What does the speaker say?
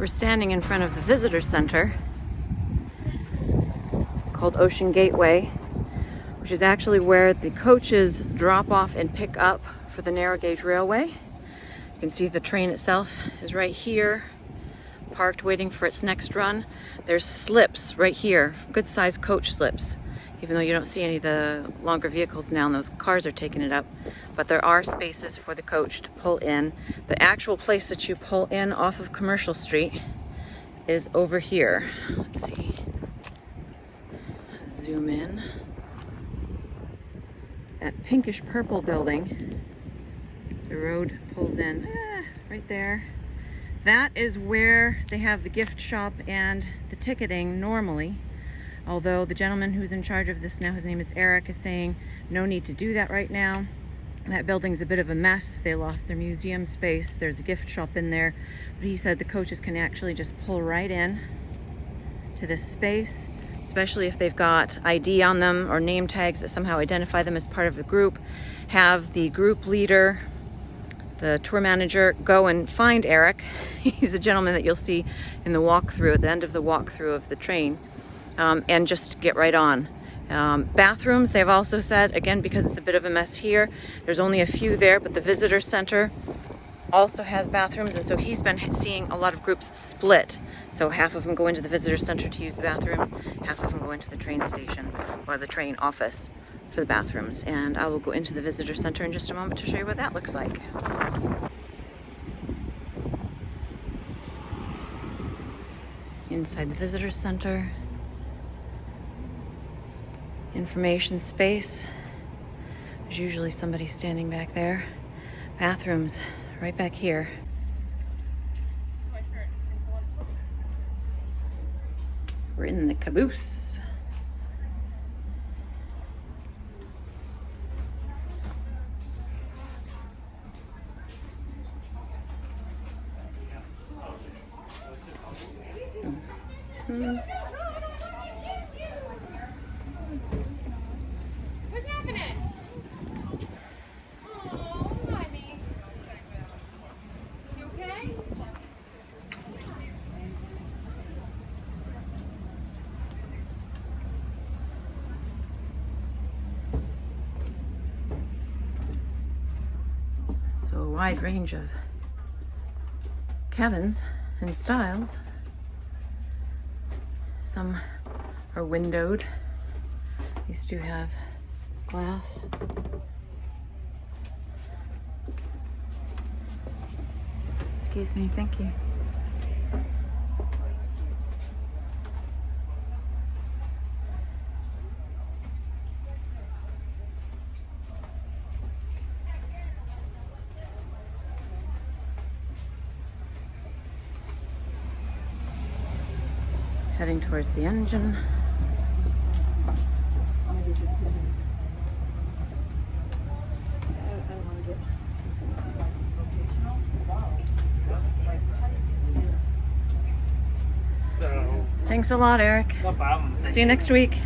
We're standing in front of the visitor center called Ocean Gateway, which is actually where the coaches drop off and pick up for the narrow gauge railway. You can see the train itself is right here, parked waiting for its next run. There's slips right here, good sized coach slips, even though you don't see any of the longer vehicles now and those cars are taking it up. But there are spaces for the coach to pull in. The actual place that you pull in off of Commercial Street is over here. Let's see, zoom in. That pinkish purple building, the road pulls in right there. That is where they have the gift shop and the ticketing normally. Although the gentleman who's in charge of this now, his name is Eric, is saying no need to do that right now. That building's a bit of a mess. They lost their museum space. There's a gift shop in there. But he said the coaches can actually just pull right in to this space, especially if they've got ID on them or name tags that somehow identify them as part of the group. Have the group leader, the tour manager, go and find Eric. He's the gentleman that you'll see in the walkthrough, at the end of the walkthrough of the train, and just get right on. Bathrooms, they've also said, again, because it's a bit of a mess here, there's only a few there, but the visitor center also has bathrooms, and so he's been seeing a lot of groups split. So half of them go into the visitor center to use the bathrooms, half of them go into the train station or the train office for the bathrooms. And I will go into the visitor center in just a moment to show you what that looks like. Inside the visitor center, information space. There's usually somebody standing back there. Bathrooms right back here. We're in the caboose. What's happening? Oh, honey. You okay? So a wide range of cabins and styles. Some are windowed. These do have glass. Excuse me, thank you. Heading towards the engine. Thanks a lot, Eric. No problem. See you next week.